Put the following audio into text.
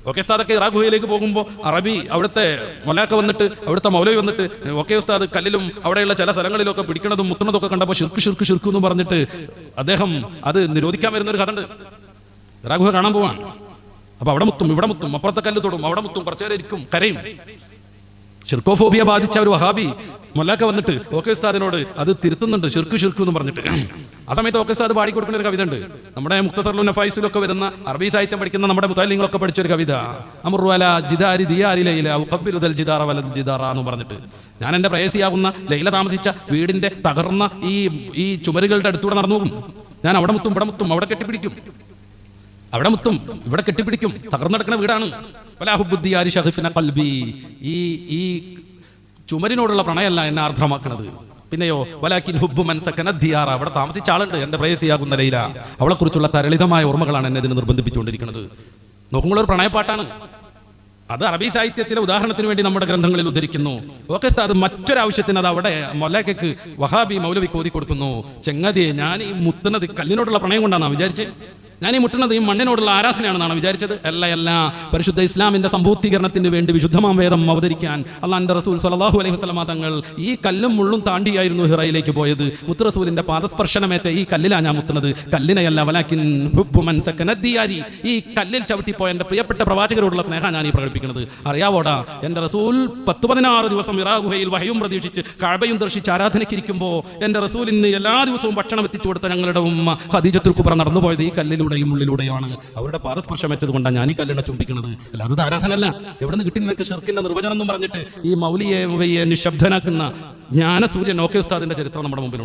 Okay ഉസ്താദൊക്കെ Iraq ഗുഹയിലേക്ക് പോകുമ്പോൾ അറബി അവിടുത്തെ മൊലാക്ക വന്നിട്ട് അവിടുത്തെ മൗലവി വന്നിട്ട് ഓക്കെ ഉസ്താദ് കല്ലിലും അവിടെയുള്ള ചില സ്ഥലങ്ങളിലൊക്കെ പിടിക്കണതും മുത്തുന്നതും ഒക്കെ കണ്ടപ്പോൾ ഷിർക്ക് എന്ന് പറഞ്ഞിട്ട് അദ്ദേഹം അത് നിരോധിക്കാൻ വരുന്ന ഒരു കഥ ഉണ്ട്. ഇറാഖ് ഗുഹ കാണാൻ പോവാൻ. അപ്പൊ അവിടെ മുത്തും ഇവിടെ മുത്തും, അപ്പുറത്തെ കല്ല് തൊടും, അവിടെ മുത്തും, കുറച്ചേരം ഇരിക്കും, കരയും. ഷിർക്കോഫോബിയ ബാധിച്ച ഒരു വഹാബി മൊല്ലാക്ക വന്നിട്ട് ഓക്കെ ഉസ്താദിനോട് അത് തിരുത്തുന്നുണ്ട്, ഷിർക്ക് എന്ന് പറഞ്ഞിട്ട്. ആ സമയത്ത് ഓക്കെ ഉസ്താദ് പാടിക്കൊടുക്കുന്ന ഒരു കവിത ഉണ്ട്. നമ്മുടെ മുഖ്തസറുൽ നഫായിസിലൊക്കെ വരുന്ന അറബി സാഹിത്യം പഠിക്കുന്ന നമ്മുടെ മുതല്ലിങ്ങളൊക്കെ പഠിച്ച ഒരു കവിത, അമറുഅല ജിദാരി ദിയാരി ലൈല ഉഖബ്ബിലുദൽ ജിദാറ വലൽ ജിദാറ എന്ന് പറഞ്ഞിട്ട്, ഞാൻ എൻ്റെ പ്രേയസിയാവുന്ന ലൈല താമസിച്ച വീടിന്റെ തകർന്ന ഈ ചുമരുകളുടെ അടുത്തൂടെ നടന്നു പോകും. ഞാൻ അവിടെ മുത്തും ഇവിടെ മുത്തും, അവിടെ കെട്ടിപ്പിടിക്കും, അവിടെ മുത്തും ഇവിടെ കെട്ടിപ്പിടിക്കും. തകർന്നെടുക്കുന്ന വീടാണ്. ഈ ചുമരിനോടുള്ള പ്രണയമല്ല എന്നെ ആർദ്രമാക്കുന്നത്. പിന്നെയോ വലാക്കിൻ ഹുബ്ബു മൻ സകന ദിയാറ, അവിടെ താമസിച്ച ആളുണ്ട് എൻ്റെ പ്രേയസിയാകുന്ന ലൈല, അവളെ കുറിച്ചുള്ള തരളിതമായ ഓർമ്മകളാണ് എന്നെ ഇതിന് നിർബന്ധിപ്പിച്ചുകൊണ്ടിരിക്കുന്നത്. നോക്കുമ്പോൾ പ്രണയപ്പാട്ടാണ് അത്. അറബി സാഹിത്യത്തിലെ ഉദാഹരണത്തിന് വേണ്ടി നമ്മുടെ ഗ്രന്ഥങ്ങളിൽ ഉദ്ധരിക്കുന്നു. ഓക്കെ അത് മറ്റൊരാവശ്യത്തിന് അത് അവിടെ മൊല്ലാക്കയ്ക്ക് വഹാബി മൗലവി കോതി കൊടുക്കുന്നു. ചെങ്ങതിയെ ഞാൻ ഈ മുത്തുന്നത് കല്ലിനോടുള്ള പ്രണയം കൊണ്ടാണ് വിചാരിച്ച്, ഞാൻ ഈ മുട്ടുന്നത് ഈ മണ്ണിനോടുള്ള ആരാധനയാണെന്നാണ് വിചാരിച്ചത്. അല്ല, പരിശുദ്ധ ഇസ്ലാമിന്റെ സമ്പൂർത്തീകരണത്തിന് വേണ്ടി വിശുദ്ധമാം വേദം അവതരിക്കാൻ അള്ളാന്റെ റസൂൽ സ്വല്ലല്ലാഹു അലൈഹി വസല്ലമ തങ്ങൾ ഈ കല്ലും മുള്ളും താണ്ടിയായിരുന്നു ഹിറയിലേക്ക് പോയത്. മുത്ത് റസൂലിന്റെ പാദസ്പർശനമേറ്റ ഈ കല്ലിലാണ് ഞാൻ മുത്തുന്നത്, കല്ലിനെയല്ല. വലാകിൻ ഹുബ്ബു മൻ സകന ദിയാരി, ഈ കല്ലിൽ ചവിട്ടിപ്പോയ എൻ്റെ പ്രിയപ്പെട്ട പ്രവാചകരോടുള്ള സ്നേഹം ഞാൻ ഈ പ്രകടിപ്പിക്കുന്നത്. അറിയാവോടാ, എൻ്റെ റസൂൽ 10-16 ദിവസം ഇറാഖ് ഗുഹയിൽ വഹയും പ്രതീക്ഷിച്ച് കഅബയും ദർശിച്ച് ആരാധനയ്ക്കിരിക്കുമ്പോൾ എൻ്റെ റസൂലിന് എല്ലാ ദിവസവും ഭക്ഷണം എത്തിച്ചു കൊടുത്ത ഞങ്ങളുടെ ഉമ്മ ഖദീജത്തുൽ കുബ്ര നടന്നുപോയത് ഈ കല്ലിലൂടെയും ഉള്ളിലൂടെയാണ്. അവരുടെ പാദസ്പർശമേറ്റത് കൊണ്ടാണ് ഞാൻ ഈ കല്ലിനെ ചുംബിക്കുന്നത്. അല്ല, അത് ആരാധനല്ല. എവിടെ നിന്ന് കിട്ടി നിനക്ക് ഷിർക്കിന്റെ നിർവചനം എന്ന് പറഞ്ഞിട്ട് ഈ മൗലിയെ നിശബ്ദനാക്കുന്ന ജ്ഞാനസൂര്യൻ ഓക്കെ ഉസ്താദിന്റെ ചരിത്രം നമ്മുടെ മുമ്പിൽ